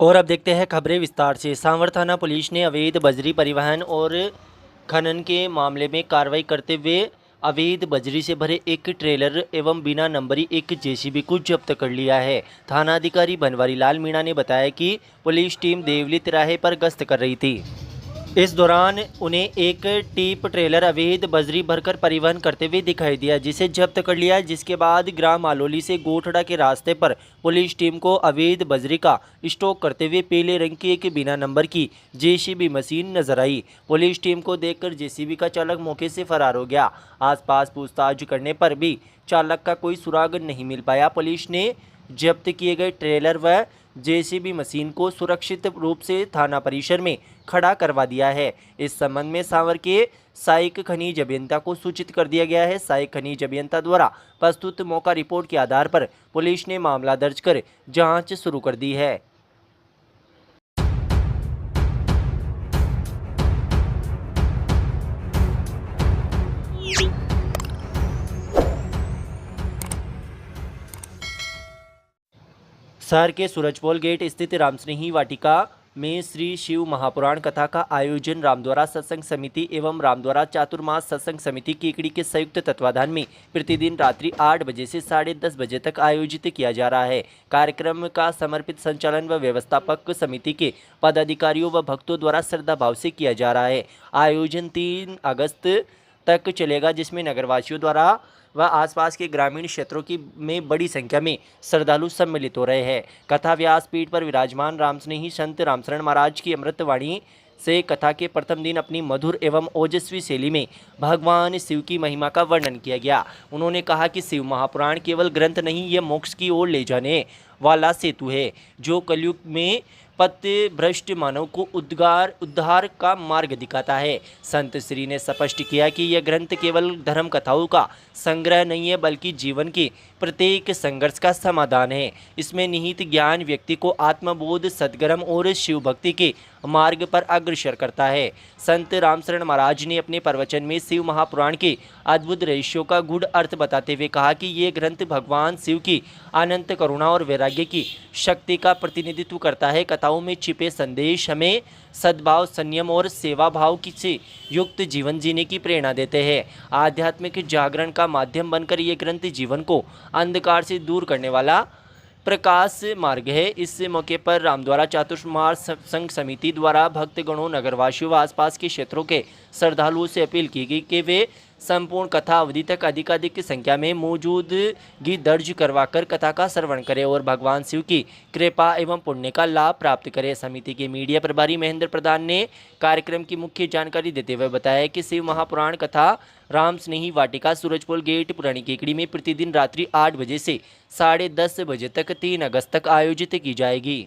और अब देखते हैं खबरें विस्तार से। सांवर थाना पुलिस ने अवैध बजरी परिवहन और खनन के मामले में कार्रवाई करते हुए अवैध बजरी से भरे एक ट्रेलर एवं बिना नंबरी एक जेसीबी को जब्त कर लिया है। थाना अधिकारी बनवारी लाल मीणा ने बताया कि पुलिस टीम देवली तिराहे पर गश्त कर रही थी। इस दौरान उन्हें एक टीप ट्रेलर अवैध बजरी भरकर परिवहन करते हुए दिखाई दिया, जिसे जब्त कर लिया। जिसके बाद ग्राम आलोली से गोठड़ा के रास्ते पर पुलिस टीम को अवैध बजरी का स्टॉक करते हुए पीले रंग की एक बिना नंबर की जेसीबी मशीन नजर आई। पुलिस टीम को देखकर जेसीबी का चालक मौके से फरार हो गया। आसपास पूछताछ करने पर भी चालक का कोई सुराग नहीं मिल पाया। पुलिस ने जब्त किए गए ट्रेलर व जेसीबी मशीन को सुरक्षित रूप से थाना परिसर में खड़ा करवा दिया है। इस संबंध में सांवर के सहायक खनिज अभियंता को सूचित कर दिया गया है। सहायक खनिज अभियंता द्वारा प्रस्तुत मौका रिपोर्ट के आधार पर पुलिस ने मामला दर्ज कर जांच शुरू कर दी है। शहर के सूरजपोल गेट स्थित रामस्नेही वाटिका में श्री शिव महापुराण कथा का आयोजन रामद्वारा सत्संग समिति एवं रामद्वारा चातुर्मास सत्संग समिति केकड़ी के संयुक्त तत्वाधान में प्रतिदिन रात्रि 8 बजे से 10:30 बजे तक आयोजित किया जा रहा है। कार्यक्रम का समर्पित संचालन व व्यवस्थापक समिति के पदाधिकारियों व भक्तों द्वारा श्रद्धा भाव से किया जा रहा है। आयोजन 3 अगस्त तक चलेगा, जिसमें नगरवासियों द्वारा व आसपास के ग्रामीण क्षेत्रों की में बड़ी संख्या में श्रद्धालु सम्मिलित हो रहे हैं। कथा व्यासपीठ पर विराजमान रामस्नेही संत रामशरण महाराज की अमृतवाणी से कथा के प्रथम दिन अपनी मधुर एवं ओजस्वी शैली में भगवान शिव की महिमा का वर्णन किया गया। उन्होंने कहा कि शिव महापुराण केवल ग्रंथ नहीं, यह मोक्ष की ओर ले जाने वाला सेतु है, जो कलयुग में पति भ्रष्ट मानव को उद्धार का मार्ग दिखाता है। संत श्री ने स्पष्ट किया कि यह ग्रंथ केवल धर्म कथाओं का संग्रह नहीं है, बल्कि जीवन के प्रत्येक संघर्ष का समाधान है। इसमें निहित ज्ञान व्यक्ति को आत्मबोध, सद्गर्म और शिव भक्ति के मार्ग पर अग्रसर करता है। संत रामशरण महाराज ने अपने प्रवचन में शिव महापुराण के अद्भुत रहस्यों का गूढ़ अर्थ बताते हुए कहा कि ये ग्रंथ भगवान शिव की अनंत करुणा और वैराग्य की शक्ति का प्रतिनिधित्व करता है। कथाओं में छिपे संदेश हमें सद्भाव, संयम और सेवा भाव से युक्त जीवन जीने की प्रेरणा देते हैं। आध्यात्मिक जागरण का माध्यम बनकर ये ग्रंथ जीवन को अंधकार से दूर करने वाला प्रकाश मार्ग है। इस मौके पर रामद्वारा चातुर्मास सत्संग समिति द्वारा भक्तगणों, नगरवासियों व आसपास के क्षेत्रों के श्रद्धालुओं से अपील की गई कि वे संपूर्ण कथा अवधि तक अधिकाधिक संख्या में मौजूदगी दर्ज करवाकर कथा का श्रवण करें और भगवान शिव की कृपा एवं पुण्य का लाभ प्राप्त करें। समिति के मीडिया प्रभारी महेंद्र प्रधान ने कार्यक्रम की मुख्य जानकारी देते हुए बताया कि शिव महापुराण कथा रामस्नेही वाटिका सूरजपोल गेट पुरानी केकड़ी में प्रतिदिन रात्रि 8 बजे से 10:30 बजे तक 3 अगस्त तक आयोजित की जाएगी।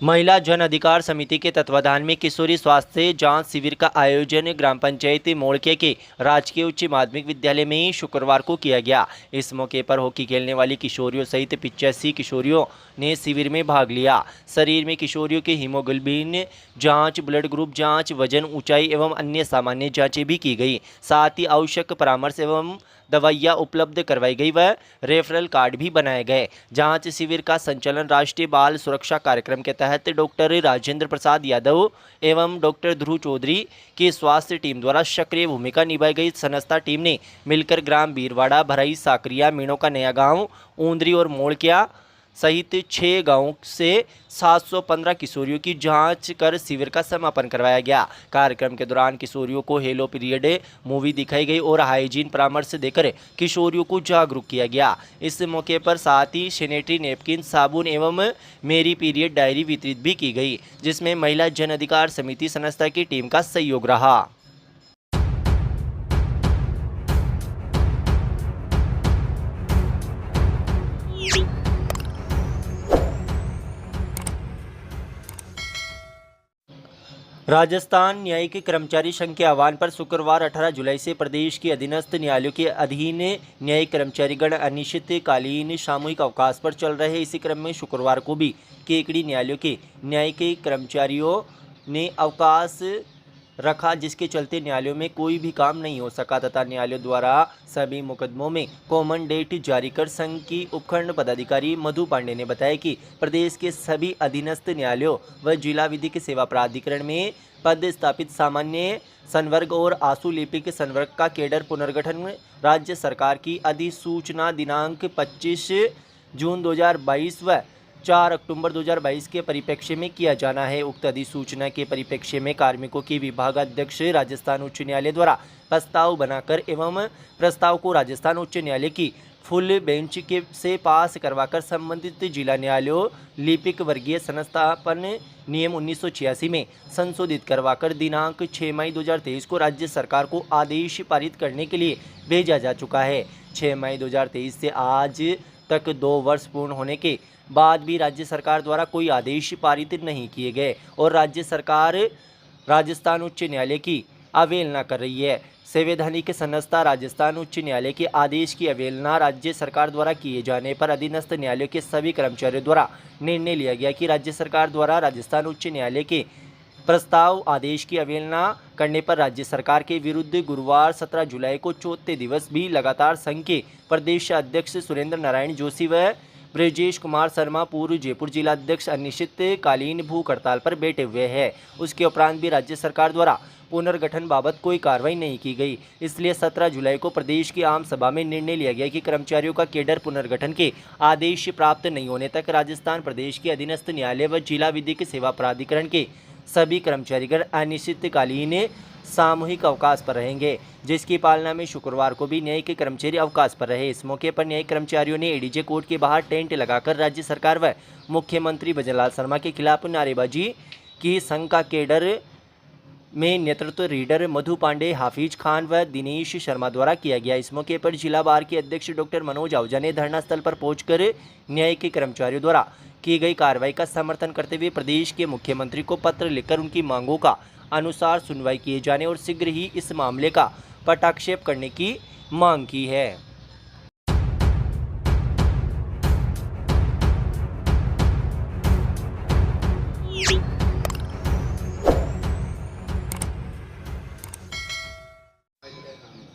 महिला जन अधिकार समिति के तत्वाधान में किशोरी स्वास्थ्य जांच शिविर का आयोजन ग्राम पंचायत मोड़के के राजकीय उच्च माध्यमिक विद्यालय में शुक्रवार को किया गया। इस मौके पर हॉकी खेलने वाली किशोरियों सहित 85 किशोरियों ने शिविर में भाग लिया। शरीर में किशोरियों के हीमोग्लोबिन जांच, ब्लड ग्रुप जांच, वजन, ऊंचाई एवं अन्य सामान्य जांचें भी की गई। साथ ही आवश्यक परामर्श एवं दवाइयाँ उपलब्ध करवाई गई व रेफरल कार्ड भी बनाए गए। जांच शिविर का संचालन राष्ट्रीय बाल सुरक्षा कार्यक्रम के तहत डॉक्टर राजेंद्र प्रसाद यादव एवं डॉक्टर ध्रुव चौधरी की स्वास्थ्य टीम द्वारा सक्रिय भूमिका निभाई गई। संस्था टीम ने मिलकर ग्राम बीरवाड़ा, भराई, साकरिया, मीणों का नया गाँव, ऊंदरी और मोड़किया सहित 6 गांवों से 715 किशोरियों की जांच कर शिविर का समापन करवाया गया। कार्यक्रम के दौरान किशोरियों को हेलो पीरियड मूवी दिखाई गई और हाइजीन परामर्श देकर किशोरियों को जागरूक किया गया। इस मौके पर साथ ही सैनिटरी नैपकिन, साबुन एवं मेरी पीरियड डायरी वितरित भी की गई, जिसमें महिला जन अधिकार समिति संस्था की टीम का सहयोग रहा। राजस्थान न्यायिक कर्मचारी संघ के आह्वान पर शुक्रवार 18 जुलाई से प्रदेश के अधीनस्थ न्यायालयों के अधीन न्यायिक कर्मचारीगण अनिश्चितकालीन सामूहिक अवकाश पर चल रहे। इसी क्रम में शुक्रवार को भी केकड़ी न्यायालयों के न्यायिक कर्मचारियों ने अवकाश रखा, जिसके चलते न्यायालयों में कोई भी काम नहीं हो सका तथा न्यायालयों द्वारा सभी मुकदमों में कॉमन डेट जारी कर संघ की उपखंड पदाधिकारी मधु पांडे ने बताया कि प्रदेश के सभी अधीनस्थ न्यायालयों व जिला विधिक सेवा प्राधिकरण में पद स्थापित सामान्य संवर्ग और आशु लिपिक संवर्ग का कैडर पुनर्गठन राज्य सरकार की अधिसूचना दिनांक 25 जून 2022 व 4 अक्टूबर 2022 के परिप्रेक्ष्य में किया जाना है। उक्त अधिसूचना के परिप्रेक्ष्य में कार्मिकों के विभागाध्यक्ष राजस्थान उच्च न्यायालय द्वारा प्रस्ताव बनाकर एवं प्रस्ताव को राजस्थान उच्च न्यायालय की फुल बेंच के से पास करवाकर संबंधित जिला न्यायालयों लिपिक वर्गीय संस्थापन नियम 1986 में संशोधित करवाकर दिनांक 6 मई 2023 को राज्य सरकार को आदेश पारित करने के लिए भेजा जा चुका है। 6 मई 2023 से आज तक 2 वर्ष पूर्ण होने के बाद भी राज्य सरकार द्वारा कोई आदेश पारित नहीं किए गए और राज्य सरकार राजस्थान उच्च न्यायालय की अवहेलना कर रही है। संवैधानिक संस्था राजस्थान उच्च न्यायालय के आदेश की अवहेलना राज्य सरकार द्वारा किए जाने पर अधीनस्थ न्यायालयों के सभी कर्मचारियों द्वारा निर्णय लिया गया कि राज्य सरकार द्वारा राजस्थान उच्च न्यायालय के प्रस्ताव आदेश की अवहेलना करने पर राज्य सरकार के विरुद्ध गुरुवार 17 जुलाई को चौथे दिवस भी लगातार संघ के प्रदेश अध्यक्ष सुरेंद्र नारायण जोशी व ब्रजेश कुमार शर्मा पूर्व जयपुर जिला अध्यक्ष अनिश्चितकालीन भूख हड़ताल पर बैठे हुए हैं। उसके उपरांत भी राज्य सरकार द्वारा पुनर्गठन बाबत कोई कार्रवाई नहीं की गई। इसलिए 17 जुलाई को प्रदेश की आम सभा में निर्णय लिया गया कि कर्मचारियों का कैडर पुनर्गठन के आदेश प्राप्त नहीं होने तक राजस्थान प्रदेश के अधीनस्थ न्यायालय व जिला विधिक सेवा प्राधिकरण के सभी कर्मचारीगण अनिश्चितकालीन सामूहिक अवकाश पर रहेंगे, जिसकी पालना में शुक्रवार को भी न्यायिक कर्मचारी अवकाश पर रहे। इस मौके पर न्यायिक कर्मचारियों ने एडीजे कोर्ट के बाहर टेंट लगाकर राज्य सरकार व मुख्यमंत्री भजनलाल शर्मा के खिलाफ नारेबाजी की। संघ का कैडर में नेतृत्व रीडर मधु पांडे, हाफिज खान व दिनेश शर्मा द्वारा किया गया। इस मौके पर जिला बार के अध्यक्ष डॉक्टर मनोज आहूजा ने धरना स्थल पर पहुंचकर न्यायिक कर्मचारियों द्वारा की गई कार्रवाई का समर्थन करते हुए प्रदेश के मुख्यमंत्री को पत्र लिखकर उनकी मांगों का अनुसार सुनवाई किए जाने और शीघ्र ही इस मामले का पटाक्षेप करने की मांग की है।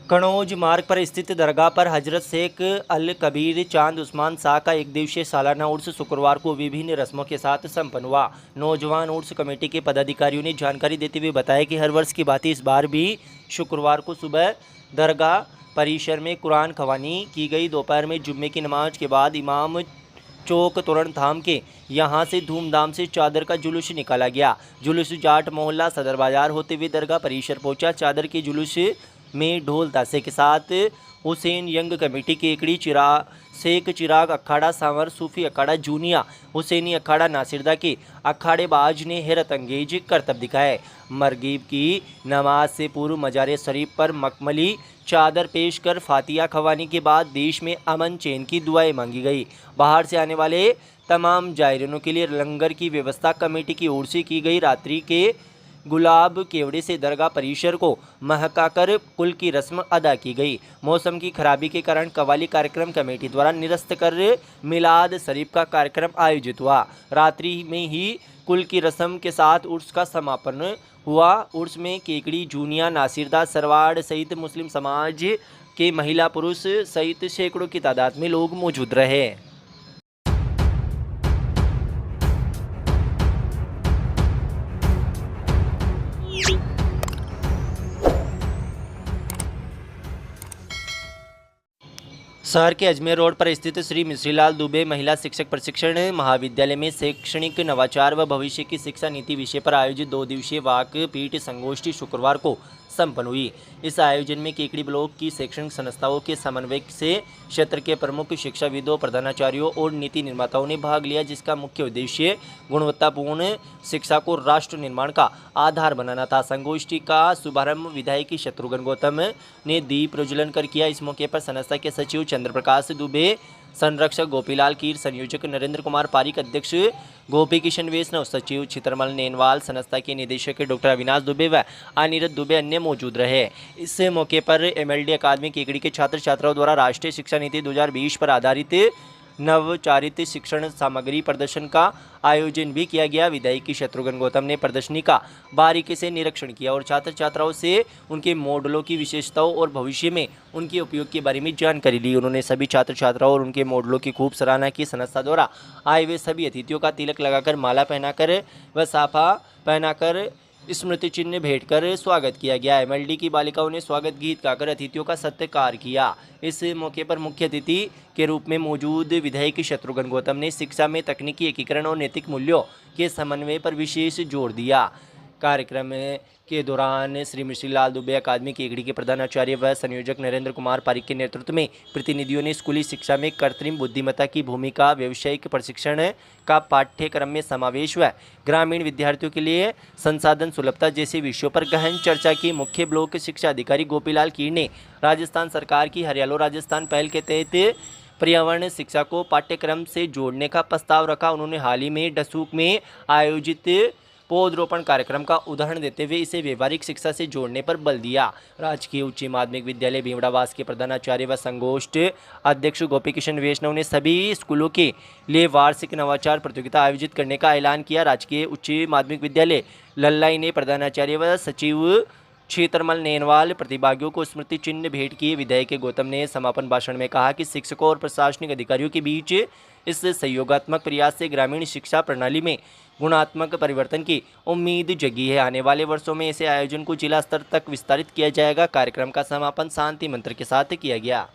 कनौज मार्ग पर स्थित दरगाह पर हजरत शेख अल कबीर चांद उस्मान शाह का एक दिवसीय सालाना उर्स शुक्रवार को विभिन्न रस्मों के साथ संपन्न हुआ। नौजवान उर्स कमेटी के पदाधिकारियों ने जानकारी देते हुए बताया कि हर वर्ष की भांति इस बार भी शुक्रवार को सुबह दरगाह परिसर में कुरान ख्वानी की गई। दोपहर में जुम्मे की नमाज के बाद इमाम चौक तोरण थाम के यहाँ से धूमधाम से चादर का जुलूस निकाला गया। जुलूस जाट मोहल्ला सदर बाजार होते हुए दरगाह परिसर पहुँचा। चादर के जुलूस में ढोल ताशे के साथ हुसैन यंग कमेटी केकड़ी शेख चिराग अखाड़ा सांवर सूफी अखाड़ा जूनिया हुसैनी अखाड़ा नासिरदा के अखाड़ेबाज ने हैरत अंगेज करतब दिखाए। मरगीब की नमाज से पूर्व मजार शरीफ पर मखमली चादर पेश कर फातिया खवानी के बाद देश में अमन चैन की दुआएं मांगी गई। बाहर से आने वाले तमाम जायरीनों के लिए लंगर की व्यवस्था कमेटी की ओर से की गई। रात्रि के गुलाब केवड़े से दरगाह परिसर को महकाकर कुल की रस्म अदा की गई। मौसम की खराबी के कारण कव्वाली कार्यक्रम कमेटी द्वारा निरस्त कर मिलाद शरीफ का कार्यक्रम आयोजित हुआ। रात्रि में ही कुल की रस्म के साथ उर्स का समापन हुआ। उर्स में केकड़ी जूनिया नासिरदा सरवाड़ सहित मुस्लिम समाज के महिला पुरुष सहित सैकड़ों की तादाद में लोग मौजूद रहे। शहर के अजमेर रोड पर स्थित श्री मिश्रीलाल दुबे महिला शिक्षक प्रशिक्षण महाविद्यालय में शैक्षणिक नवाचार व भविष्य की शिक्षा नीति विषय पर आयोजित 2 दिवसीय वाक पीठ संगोष्ठी शुक्रवार को संपन्न हुई। इस आयोजन में केकड़ी ब्लॉक की शैक्षणिक संस्थाओं के समन्वय से क्षेत्र के प्रमुख शिक्षाविदों, प्रधानाचार्यों और नीति निर्माताओं ने भाग लिया, जिसका मुख्य उद्देश्य गुणवत्तापूर्ण शिक्षा को राष्ट्र निर्माण का आधार बनाना था। संगोष्ठी का शुभारंभ विधायक शत्रुघ्न गौतम ने दीप प्रज्वलन कर किया। इस मौके पर संस्था के सचिव चंद्रप्रकाश दुबे, संरक्षक गोपीलाल कीर, संयोजक नरेंद्र कुमार पारिक, अध्यक्ष गोपी किशन वैष्णव, सचिव चित्रमल नेनवाल, संस्था के निदेशक डॉक्टर अविनाश दुबे व अनिरुद्ध दुबे अन्य मौजूद रहे। इस मौके पर MLD अकादमी केकड़ी के छात्र छात्राओं द्वारा राष्ट्रीय शिक्षा नीति 2020 पर आधारित नवचारित शिक्षण सामग्री प्रदर्शन का आयोजन भी किया गया। विधायक शत्रुघ्न गौतम ने प्रदर्शनी का बारीकी से निरीक्षण किया और छात्र छात्राओं से उनके मॉडलों की विशेषताओं और भविष्य में उनके उपयोग के बारे में जानकारी ली। उन्होंने सभी छात्र छात्राओं और उनके मॉडलों की खूब सराहना की। संस्था द्वारा आए हुए सभी अतिथियों का तिलक लगाकर, माला पहनाकर व साफा पहनाकर स्मृति चिन्ह भेंट कर स्वागत किया गया। एमएलडी की बालिकाओं ने स्वागत गीत गाकर अतिथियों का सत्कार किया। इस मौके पर मुख्य अतिथि के रूप में मौजूद विधायक शत्रुघ्न गौतम ने शिक्षा में तकनीकी एकीकरण और नैतिक मूल्यों के समन्वय पर विशेष जोर दिया। कार्यक्रम के दौरान श्री मिश्रीलाल दुबे अकादमी केकड़ी के प्रधानाचार्य व संयोजक नरेंद्र कुमार पारिक के नेतृत्व में प्रतिनिधियों ने स्कूली शिक्षा में कृत्रिम बुद्धिमत्ता की भूमिका, व्यावसायिक प्रशिक्षण का पाठ्यक्रम में समावेश व ग्रामीण विद्यार्थियों के लिए संसाधन सुलभता जैसे विषयों पर गहन चर्चा की। मुख्य ब्लॉक शिक्षा अधिकारी गोपीलाल कीर ने राजस्थान सरकार की हरियालो राजस्थान पहल के तहत पर्यावरण शिक्षा को पाठ्यक्रम से जोड़ने का प्रस्ताव रखा। उन्होंने हाल ही में डसूक में आयोजित पौधरोपण कार्यक्रम का उदाहरण देते हुए इसे व्यवहारिक शिक्षा से जोड़ने पर बल दिया। राजकीय उच्च माध्यमिक विद्यालय भीमड़ावास के प्रधानाचार्य व संगोष्ठ अध्यक्ष गोपी किशन वैष्णव ने सभी स्कूलों के लिए वार्षिक नवाचार प्रतियोगिता आयोजित करने का ऐलान किया। राजकीय उच्च माध्यमिक विद्यालय लल्लाई ने प्रधानाचार्य व सचिव क्षेत्रमल नैनवाल प्रतिभागियों को स्मृति चिन्ह भेंट किए। विधायक गौतम ने समापन भाषण में कहा कि शिक्षकों और प्रशासनिक अधिकारियों के बीच इस सहयोगात्मक प्रयास से ग्रामीण शिक्षा प्रणाली में गुणात्मक परिवर्तन की उम्मीद जगी है। आने वाले वर्षों में ऐसे आयोजन को जिला स्तर तक विस्तारित किया जाएगा। कार्यक्रम का समापन शांति मंत्र के साथ किया गया।